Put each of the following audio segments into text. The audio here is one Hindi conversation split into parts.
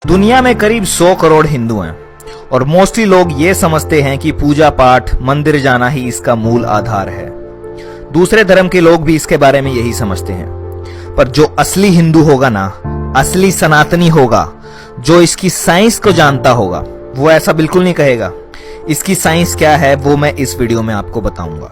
दुनिया में करीब 100 करोड़ हिंदू हैं और मोस्टली लोग ये समझते हैं कि पूजा पाठ मंदिर जाना ही इसका मूल आधार है। दूसरे धर्म के लोग भी इसके बारे में यही समझते हैं, पर जो असली हिंदू होगा ना, असली सनातनी होगा, जो इसकी साइंस को जानता होगा, वो ऐसा बिल्कुल नहीं कहेगा। इसकी साइंस क्या है वो मैं इस वीडियो में आपको बताऊंगा।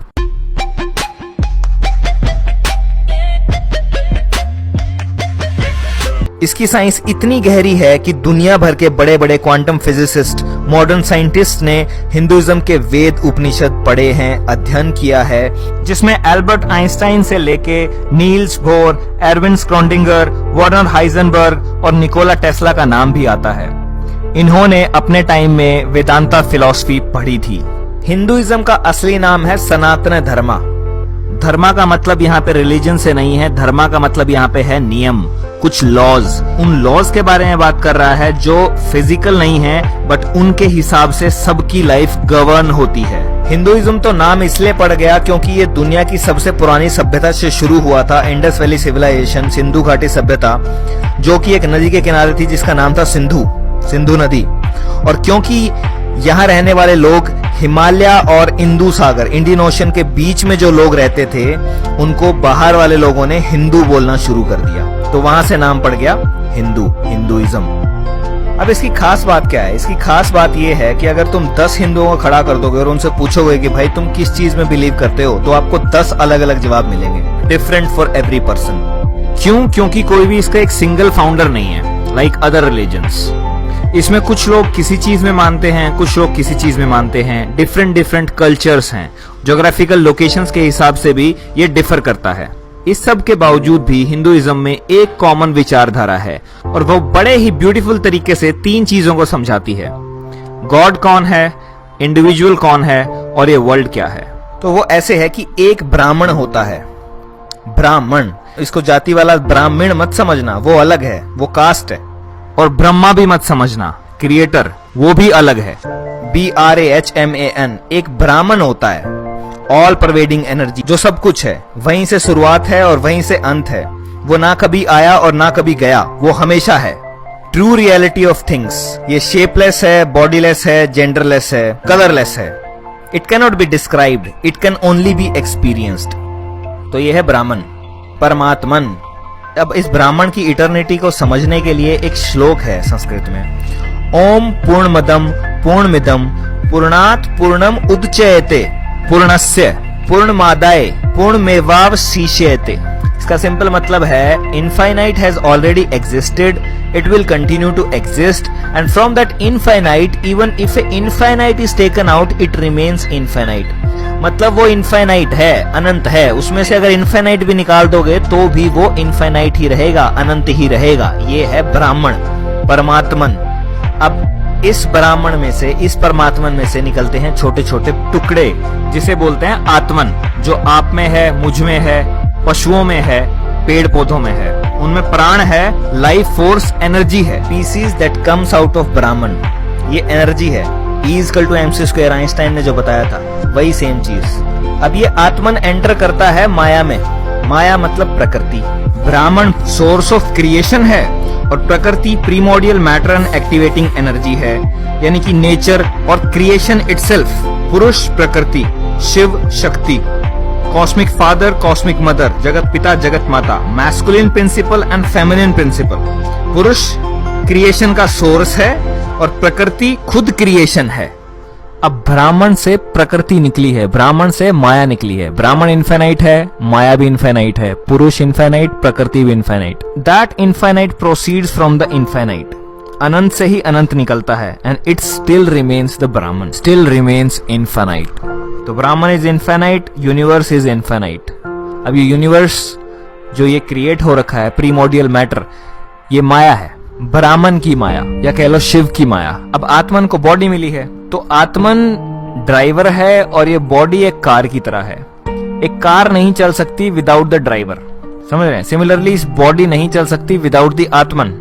इसकी साइंस इतनी गहरी है कि दुनिया भर के बड़े बड़े क्वांटम फिजिसिस्ट, मॉडर्न साइंटिस्ट ने हिंदुइज्म के वेद उपनिषद पढ़े हैं, अध्ययन किया है, जिसमें एल्बर्ट आइंस्टाइन से लेके Niels Bohr, Erwin Schrödinger, Werner Heisenberg और निकोला टेस्ला का नाम भी आता है। इन्होंने अपने टाइम में वेदांता फिलॉसफी पढ़ी थी। हिंदुइज्म का असली नाम है सनातन धर्मा। धर्मा का मतलब यहाँ पे रिलीजन से नहीं है, धर्मा का मतलब यहाँ पे है नियम, कुछ लॉज। उन लॉज के बारे में बात कर रहा है जो फिजिकल नहीं है, बट उनके हिसाब से सबकी लाइफ गवर्न होती है। हिंदुइज्म तो नाम इसलिए पड़ गया क्योंकि ये दुनिया की सबसे पुरानी सभ्यता से शुरू हुआ था, इंडस वैली सिविलाइजेशन, सिंधु घाटी सभ्यता, जो कि एक नदी के किनारे थी जिसका नाम था सिंधु नदी। और क्योंकि यहाँ रहने वाले लोग हिमालय और इंदु सागर, इंडियन ओशन के बीच में जो लोग रहते थे, उनको बाहर वाले लोगों ने हिंदू बोलना शुरू कर दिया, तो वहां से नाम पड़ गया हिंदुइज्म। अब इसकी खास बात क्या है? इसकी खास बात यह है कि अगर तुम 10 हिंदुओं को खड़ा कर दोगे और उनसे पूछोगे कि भाई तुम किस चीज में बिलीव करते हो, तो आपको 10 अलग अलग जवाब मिलेंगे, डिफरेंट फॉर एवरी पर्सन। क्यों? क्योंकि कोई भी इसका एक सिंगल फाउंडर नहीं है, लाइक अदर रिलीजन्स। इसमें कुछ लोग किसी चीज में मानते हैं, कुछ लोग किसी चीज में मानते हैं, डिफरेंट कल्चर्स हैं, ज्योग्राफिकल लोकेशंस के हिसाब से भी ये डिफर करता है। इस सब के बावजूद भी हिंदुइज्म में एक कॉमन विचारधारा है और वो बड़े ही ब्यूटीफुल तरीके से 3 चीजों को समझाती है। गॉड कौन है, इंडिविजुअल कौन है और ये वर्ल्ड क्या है। तो वो ऐसे है कि एक ब्राह्मण होता है, ब्राह्मण, इसको जाति वाला ब्राह्मण मत समझना, वो अलग है, वो कास्ट है। और ब्रह्मा भी मत समझना, क्रिएटर, वो भी अलग है, BRAHMAN। एक ब्राह्मण होता है, ऑल परवेडिंग एनर्जी, जो सब कुछ है, वहीं से शुरुआत है और वहीं से अंत है। वो ना कभी आया और ना कभी गया, वो हमेशा है। ट्रू रियलिटी ऑफ थिंग्स, ये शेपलेस है, बॉडीलेस है, जेंडरलेस है, कलरलेस है। It can not be described, it can only be experienced. तो ये है ब्राह्मण, परमात्मन। अब इस ब्राह्मण की इटर्निटी को समझने के लिए एक श्लोक है संस्कृत में, ओम पूर्णमदम पूर्णमिदम पूर्णात् पूर्णम उदच्यते पूर्णस्य पूर्णमादाय पूर्णमेवावशिष्यते। इसका सिंपल मतलब है, infinite has already existed, it will continue to exist, and from that infinite even if a infinite is taken out it remains infinite. मतलब वो इनफाइनाइट है, अनंत है, उसमें से अगर इनफाइनाइट भी निकाल दोगे तो भी वो इनफाइनाइट ही रहेगा, अनंत ही रहेगा। ये है ब्राह्मण, परमात्मन। अब इस ब्राह्मण में से, इस परमात्मन में से निकलते हैं छोटे छोटे टुकड़े, जिसे बोलते हैं आत्मन, जो आप में है, मुझ में है, पशुओं में है, पेड़ पौधों में है। उनमें प्राण है, लाइफ फोर्स, एनर्जी है। Pieces that comes out of Brahman, ये एनर्जी है। E=mc², आइंस्टाइन ने जो बताया था, वही सेम चीज। अब ये आत्मन एंटर करता है माया में। माया मतलब प्रकृति। ब्राह्मण सोर्स ऑफ क्रिएशन है और प्रकृति primordial matter and activating energy है, यानी कि नेचर और क्रिएशन इटसेल्फ। पुरुष प्रकृति, Shiv Shakti, cosmic father, cosmic mother, जगत पिता, जगत माता, masculine principle and feminine principle. पुरुष क्रिएशन का सोर्स है और प्रकृति खुद क्रिएशन है। अब ब्राह्मण से प्रकृति निकली है, ब्राह्मण से माया निकली है। ब्राह्मण इनफाइनाइट है, माया भी इनफाइनाइट है, पुरुष इनफाइनाइट, प्रकृति भी infinite. That infinite proceeds from the infinite. अनंत से ही अनंत निकलता है, and it still remains the Brahman, still remains infinite. तो Brahman is infinite, universe is infinite. अब ये यूनिवर्स जो ये क्रिएट हो रखा है, प्रीमोडियल मैटर, ये माया है, ब्राह्मण की माया, या कह लो शिव की माया। अब आत्मन को बॉडी मिली है, तो आत्मन ड्राइवर है और ये बॉडी एक कार की तरह है। एक कार नहीं चल सकती विदाउट द ड्राइवर, समझ रहे हैं? सिमिलरली इस बॉडी नहीं चल सकती विदाउट द आत्मन।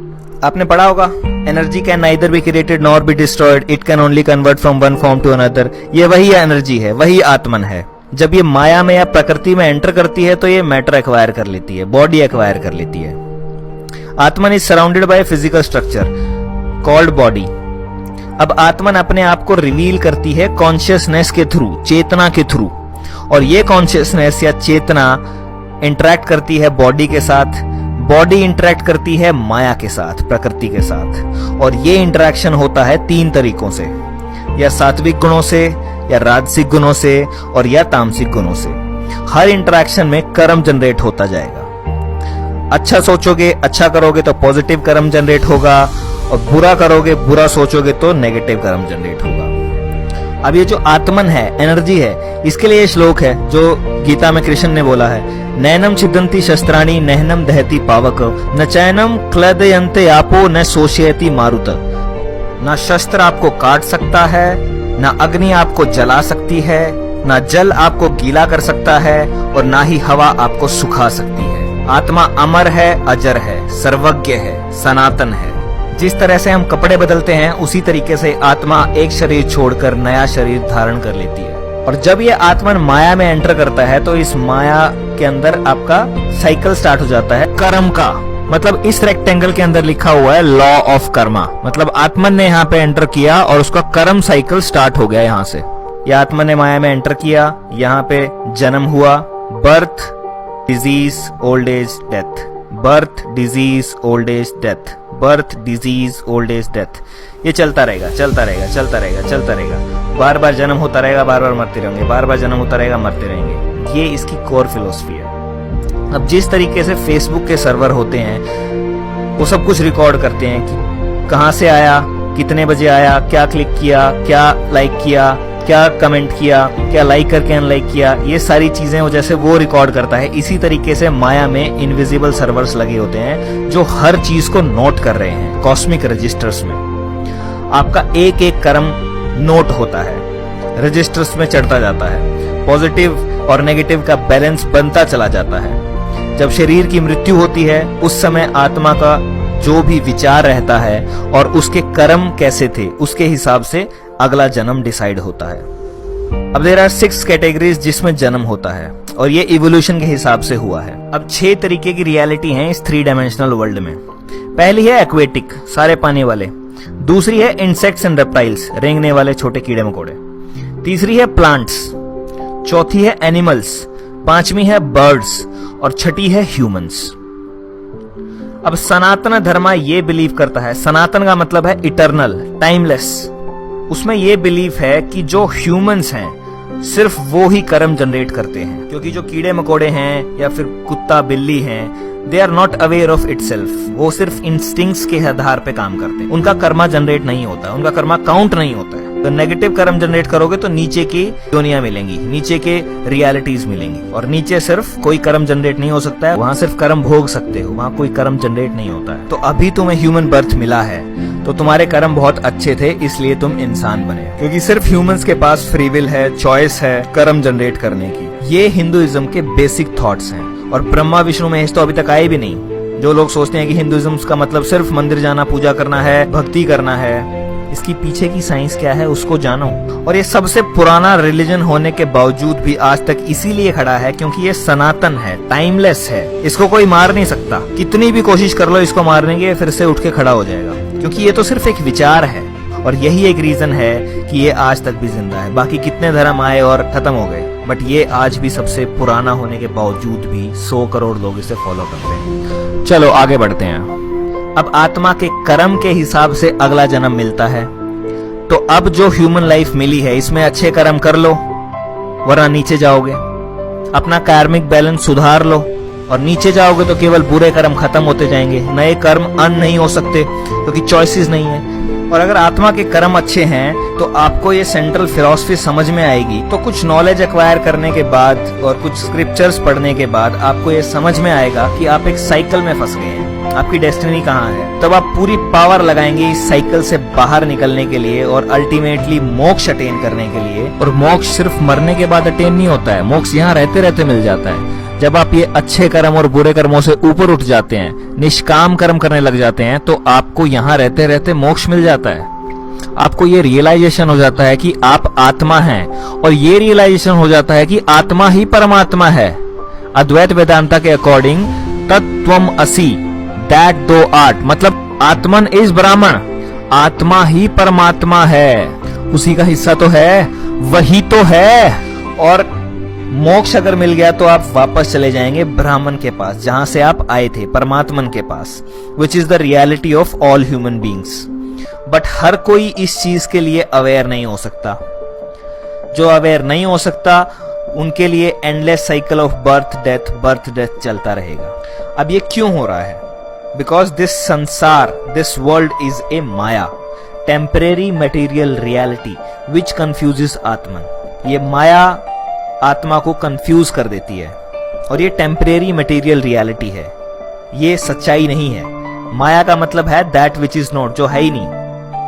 आपने पढ़ा होगा, energy can neither be created nor be destroyed, it can only convert from one form to another. ये वही एनर्जी है, वही आत्मन है। जब ये माया में या प्रकृति में एंटर करती है तो ये मैटर एक्वायर कर लेती है, बॉडी एक्वायर कर लेती है। Atman is surrounded by a physical structure called body. अब आत्मन अपने आप को रिवील करती है कॉन्शियसनेस के थ्रू, चेतना के थ्रू, और ये कॉन्शियसनेस या चेतना इंटरेक्ट करती है बॉडी के साथ, बॉडी इंटरेक्ट करती है माया के साथ, प्रकृति के साथ। और ये इंटरेक्शन होता है 3 तरीकों से, या सात्विक गुणों से, या राजसिक गुणों से, और या तामसिक गुणों से। हर इंटरेक्शन में कर्म जनरेट होता जाएगा। अच्छा सोचोगे, अच्छा करोगे तो पॉजिटिव कर्म जनरेट होगा, और बुरा करोगे, बुरा सोचोगे तो नेगेटिव कर्म जनरेट होगा। अब ये जो आत्मन है, एनर्जी है, इसके लिए श्लोक है जो गीता में कृष्ण ने बोला है, नैनम छिदंती शस्त्राणि नहनम दहती पावक, न चैनम क्लदयन्ते आपो न शोषयति मारुत। ना शस्त्र आपको काट सकता है, ना अग्नि आपको जला सकती है, ना जल आपको गीला कर सकता है, और ना ही हवा आपको सुखा सकती है। आत्मा अमर है, अजर है, सर्वज्ञ है, सनातन है। जिस तरह से हम कपड़े बदलते हैं, उसी तरीके से आत्मा एक शरीर छोड़कर नया शरीर धारण कर लेती है। और जब ये आत्मन माया में एंटर करता है तो इस माया के अंदर आपका साइकिल स्टार्ट हो जाता है कर्म का। मतलब इस रेक्टेंगल के अंदर लिखा हुआ है लॉ ऑफ कर्मा। मतलब आत्मन ने यहाँ पे एंटर किया और उसका कर्म साइकिल स्टार्ट हो गया। यहाँ से ये आत्मन ने माया में एंटर किया, यहाँ पे जन्म हुआ, birth, disease, old age, death, birth, disease, old age, death, birth, disease, old age, death. ये चलता रहेगा, चलता रहेगा, चलता रहेगा, चलता रहेगा। बार बार जन्म होता रहेगा, बार बार मरते रहेंगे, बार बार जन्म होता रहेगा, मरते रहेंगे। ये इसकी कोर फिलोसफी है। अब जिस तरीके से फेसबुक के सर्वर होते हैं, वो सब कुछ रिकॉर्ड करते हैं कि कहाँ से आया, कितने बजे आया, क्या क्लिक किया, क्या लाइक किया, क्या कमेंट किया, क्या लाइक करके अनलाइक किया, ये सारी चीजें वो जैसे वो रिकॉर्ड करता है। इसी तरीके से माया में इनविजिबल सर्वर्स लगे होते हैं जो हर चीज को नोट कर रहे हैं कॉस्मिक रजिस्टर्स में। आपका एक एक कर्म नोट होता है, रजिस्टर्स में चढ़ता जाता है, पॉजिटिव और नेगेटिव का बैलेंस बनता चला जाता है। जब शरीर की मृत्यु होती है, उस समय आत्मा का जो भी विचार रहता है और उसके कर्म कैसे थे, उसके हिसाब से अगला जन्म डिसाइड होता है। अब देयर आर 6 कैटेगरीज जिसमें जन्म होता है, और ये इवोल्यूशन के हिसाब से हुआ है। अब 6 तरीके की रियलिटी है इस 3 डायमेंशनल वर्ल्ड में। पहली है एक्वेटिक, सारे पानी वाले। दूसरी है इंसेक्ट्स एंड रेप्टाइल्स, रेंगने वाले छोटे कीड़े मकोड़े। तीसरी है प्लांट्स। चौथी है एनिमल्स। पांचवी है बर्ड्स, और छठी है ह्यूमंस। अब सनातन धर्म ये बिलीव करता है, सनातन का मतलब है इटर्नल, टाइमलेस। उसमें ये बिलीफ है कि जो ह्यूमंस हैं सिर्फ वो ही कर्म जनरेट करते हैं, क्योंकि जो कीड़े मकोड़े हैं या फिर कुत्ता बिल्ली हैं, they are not aware of itself. वो सिर्फ इंस्टिंक्ट्स के आधार पे काम करते हैं, उनका कर्मा जनरेट नहीं होता, उनका कर्मा काउंट नहीं होता है। तो नेगेटिव कर्म जनरेट करोगे तो नीचे की दुनिया मिलेंगी, नीचे के रियलिटीज मिलेंगी, और नीचे सिर्फ कोई कर्म जनरेट नहीं हो सकता है, वहां सिर्फ कर्म भोग सकते हो, वहां कोई कर्म जनरेट नहीं होता है। तो अभी तुम्हें ह्यूमन बर्थ मिला है तो तुम्हारे कर्म बहुत अच्छे थे, इसलिए तुम इंसान बने, क्योंकि सिर्फ ह्यूमंस के पास फ्री विल है, चॉइस है कर्म जनरेट करने की। ये हिंदुइज्म के बेसिक थॉट्स हैं, और ब्रह्मा विष्णु महेश तो अभी तक आए भी नहीं। जो लोग सोचते हैं कि हिंदुइज्म का मतलब सिर्फ मंदिर जाना, पूजा करना है, भक्ति करना है, इसकी पीछे की साइंस क्या है उसको जानो। और ये सबसे पुराना रिलीजन होने के बावजूद भी आज तक इसीलिए खड़ा है क्योंकि ये सनातन है, टाइमलेस है, इसको कोई मार नहीं सकता। कितनी भी कोशिश कर लो इसको मारने की, फिर से उठ के खड़ा हो जाएगा, क्योंकि ये तो सिर्फ एक विचार है। और यही एक रीजन है कि ये आज तक भी जिंदा है। बाकी कितने धर्म आए और खत्म हो गए, बट ये आज भी सबसे पुराना होने के बावजूद भी 100 करोड़ लोग इसे फॉलो करते हैं। चलो आगे बढ़ते हैं। अब आत्मा के कर्म के हिसाब से अगला जन्म मिलता है। तो अब जो ह्यूमन लाइफ मिली है, इसमें अच्छे कर्म कर लो, वरना नीचे जाओगे। अपना कार्मिक बैलेंस सुधार लो, और नीचे जाओगे तो केवल बुरे कर्म खत्म होते जाएंगे, नए कर्म अन नहीं हो सकते क्योंकि चॉइसेस नहीं है। और अगर आत्मा के कर्म अच्छे हैं तो आपको ये सेंट्रल फिलॉसफी समझ में आएगी। तो कुछ नॉलेज एक्वायर करने के बाद और कुछ स्क्रिप्चर्स पढ़ने के बाद आपको ये समझ में आएगा कि आप एक साइकिल में फंस गए हैं, आपकी डेस्टिनी कहाँ है। तब आप पूरी पावर लगाएंगे इस साइकिल से बाहर निकलने के लिए और अल्टीमेटली मोक्ष अटेन करने के लिए। और मोक्ष सिर्फ मरने के बाद अटेन नहीं होता है, मोक्ष यहाँ रहते रहते मिल जाता है। जब आप ये अच्छे कर्म और बुरे कर्मों से ऊपर उठ जाते हैं, निष्काम कर्म करने लग जाते हैं, तो आपको यहाँ रहते रहते मोक्ष मिल जाता है। आपको ये रियलाइजेशन हो जाता है कि आप आत्मा हैं, और ये रियलाइजेशन हो जाता है कि आत्मा ही परमात्मा है। अद्वैत वेदांता के अकॉर्डिंग तत्त्वम असि, दैट दो आर्ट, मतलब आत्मन इज ब्राह्मण, आत्मा ही परमात्मा है, उसी का हिस्सा तो है, वही तो है। और मोक्ष अगर मिल गया तो आप वापस चले जाएंगे ब्राह्मण के पास, जहां से आप आए थे, परमात्मन के पास, which is the reality of all human beings. But हर कोई इस चीज के लिए अवेयर नहीं हो सकता। जो अवेयर नहीं हो सकता उनके लिए endless cycle of birth death चलता रहेगा। अब ये क्यों हो रहा है? बिकॉज दिस संसार, this world is a Maya, temporary material reality which confuses आत्मन। ये माया आत्मा को कंफ्यूज कर देती है, और ये टेम्परेरी मटेरियल रियलिटी है, ये सच्चाई नहीं है। माया का मतलब है दैट विच इज नॉट, जो है ही नहीं।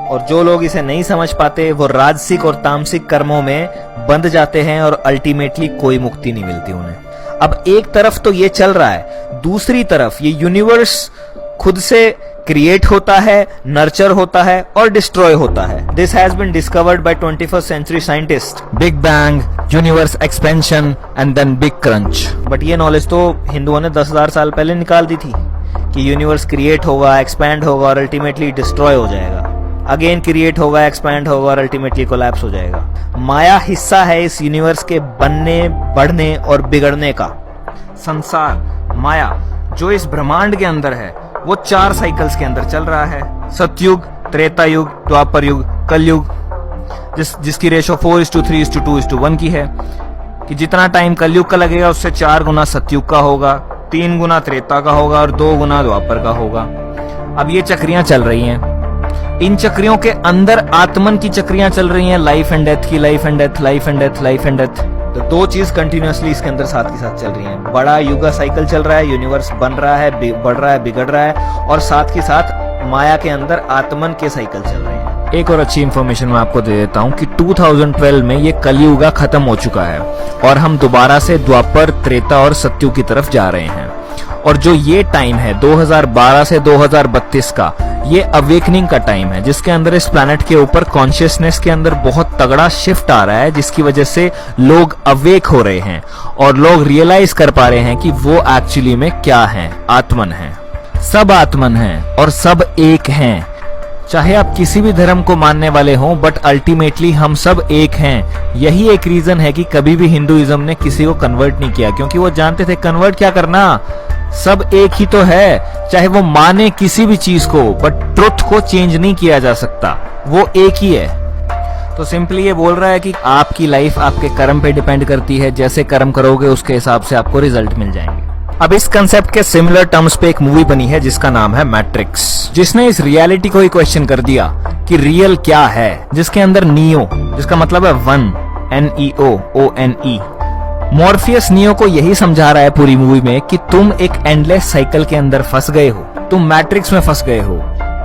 और जो लोग इसे नहीं समझ पाते वो राजसिक और तामसिक कर्मों में बंध जाते हैं और अल्टीमेटली कोई मुक्ति नहीं मिलती उन्हें। अब एक तरफ तो ये चल रहा है, दूसरी तरफ ये यूनिवर्स खुद से क्रिएट होता है, नर्चर होता है और डिस्ट्रॉय होता है। This has been discovered by 21st century scientist. Big bang, universe expansion and then big crunch. But ये नॉलेज तो हिंदुओं ने 10,000 साल पहले निकाल दी थी कि यूनिवर्स क्रिएट होगा, एक्सपैंड होगा और अल्टीमेटली डिस्ट्रॉय हो जाएगा, अगेन क्रिएट होगा, एक्सपैंड होगा और अल्टीमेटली कोलैप्स हो जाएगा। माया हिस्सा है इस यूनिवर्स के बनने, बढ़ने और बिगड़ने का। संसार, माया, जो इस ब्रह्मांड के अंदर है, वो 4 साइकिल्स के अंदर चल रहा है। सतयुग, त्रेता युग, द्वापर युग, कलयुग, जिसकी रेशो 4:3:2:1 की है, कि जितना टाइम कलयुग का लगेगा उससे 4 गुना सतयुग का होगा, 3 गुना त्रेता का होगा और 2 गुना द्वापर का होगा। अब ये चक्रियां चल रही हैं, इन चक्रियों के अंदर आत्मन की चक्रियां चल रही हैं, लाइफ एंड डेथ की, life and death, life and death, life and death. तो 2 चीज कंटिन्यूअसली इसके अंदर साथ के साथ चल रही हैं। बड़ा युगा साइकिल चल रहा है, यूनिवर्स बन रहा है, बढ़ रहा है, बिगड़ रहा है, और साथ के साथ माया के अंदर आत्मन के साइकिल चल रहे हैं। एक और अच्छी इंफॉर्मेशन मैं आपको दे देता हूँ कि 2012 में ये कलियुगा खत्म हो चुका है और हम दोबारा से द्वापर, त्रेता और सतयुग की तरफ जा रहे हैं। और जो ये टाइम है 2012 से 2032 का, ये अवेकनिंग का टाइम है, जिसके अंदर इस प्लैनेट के ऊपर कॉन्शियसनेस के अंदर बहुत तगड़ा शिफ्ट आ रहा है, जिसकी वजह से लोग अवेक हो रहे हैं और लोग रियलाइज कर पा रहे हैं कि वो एक्चुअली में क्या है, आत्मन है। सब आत्मन हैं और सब एक हैं। चाहे आप किसी भी धर्म को मानने वाले हों, बट अल्टीमेटली हम सब एक हैं। यही एक रीजन है कि कभी भी हिंदुइज्म ने किसी को कन्वर्ट नहीं किया, क्योंकि वो जानते थे कन्वर्ट क्या करना, सब एक ही तो है। चाहे वो माने किसी भी चीज को, बट ट्रुथ को चेंज नहीं किया जा सकता, वो एक ही है। तो सिंपली ये बोल रहा है कि आपकी लाइफ आपके कर्म पे डिपेंड करती है, जैसे कर्म करोगे उसके हिसाब से आपको रिजल्ट मिल जाएंगे। अब इस कंसेप्ट के सिमिलर टर्म्स पे एक मूवी बनी है जिसका नाम है मैट्रिक्स, जिसने इस रियलिटी को ही क्वेश्चन कर दिया कि रियल क्या है, जिसके अंदर नियो, जिसका मतलब है 1, NEO, मॉर्फियस नियो को यही समझा रहा है पूरी मूवी में कि तुम एक एंडलेस साइकिल के अंदर फंस गए हो, तुम मैट्रिक्स में फंस गए हो,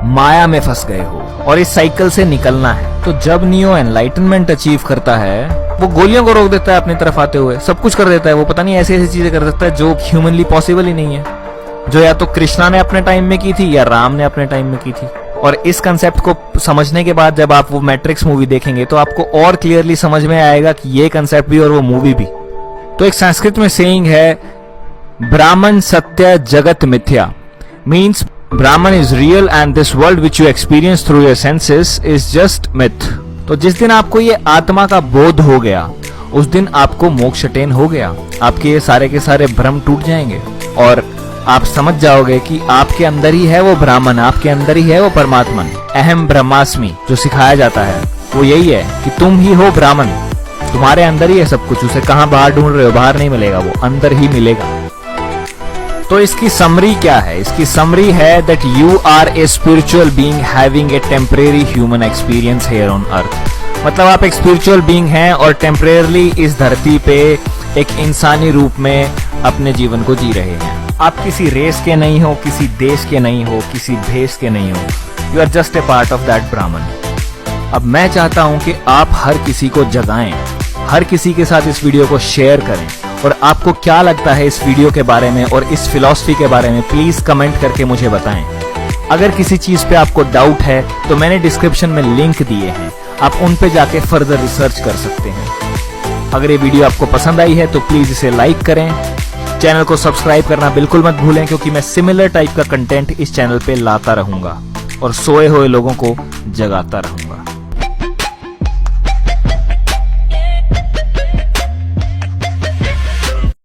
माया में फंस गए हो और इस साइकिल से निकलना है। तो जब नियो एनलाइटनमेंट अचीव करता है, वो गोलियों को रोक देता है अपनी तरफ आते हुए, सब कुछ कर देता है, वो पता नहीं ऐसी ऐसी चीजें कर सकता है जो ह्यूमनली पॉसिबल ही नहीं है, जो या तो कृष्णा ने अपने टाइम में की थी या राम ने अपने टाइम में की थी। और इस कंसेप्ट को समझने के बाद जब आप वो मैट्रिक्स मूवी देखेंगे तो आपको और क्लियरली समझ में आएगा कि ये कंसेप्ट भी और वो मूवी भी। तो एक संस्कृत में सेइंग है, ब्राह्मण सत्य जगत मिथ्या, means Brahman is real and this world which you experience through your senses is just myth। तो जिस दिन आपको ये आत्मा का बोध हो गया, उस दिन आपको मोक्ष अटेन हो गया, आपके ये सारे के सारे भ्रम टूट जाएंगे और आप समझ जाओगे कि आपके अंदर ही है वो ब्राह्मण, आपके अंदर ही है वो परमात्मन। अहम ब्रह्मास्मि जो सिखाया जाता है वो यही है कि तुम ही हो ब्राह्मण, तुम्हारे अंदर ही है सब कुछ, उसे कहाँ बाहर ढूंढ रहे हो, बाहर नहीं मिलेगा, वो अंदर ही मिलेगा। तो इसकी समरी क्या है? इसकी समरी है that you are a spiritual being having a temporary human experience here on earth. मतलब आप एक स्पिरिचुअल बीइंग हैं और टेम्परेरली इस धरती पे एक इंसानी रूप में अपने जीवन को जी रहे हैं। आप किसी रेस के नहीं हो, किसी देश के नहीं हो, किसी भेष के नहीं हो, you are just a part of that Brahman. अब मैं चाहता हूं कि आप हर किसी को जगाएं, हर किसी के साथ इस वीडियो को शेयर करें, और आपको क्या लगता है इस वीडियो के बारे में और इस फिलॉसफी के बारे में प्लीज कमेंट करके मुझे बताएं। अगर किसी चीज पे आपको डाउट है तो मैंने डिस्क्रिप्शन में लिंक दिए हैं, आप उन पे जाके फर्दर रिसर्च कर सकते हैं। अगर ये वीडियो आपको पसंद आई है तो प्लीज इसे लाइक करें, चैनल को सब्सक्राइब करना बिल्कुल मत भूलें, क्योंकि मैं सिमिलर टाइप का कंटेंट इस चैनल पे लाता रहूंगा। और सोए हुए लोगों को जगाता रहूंगा।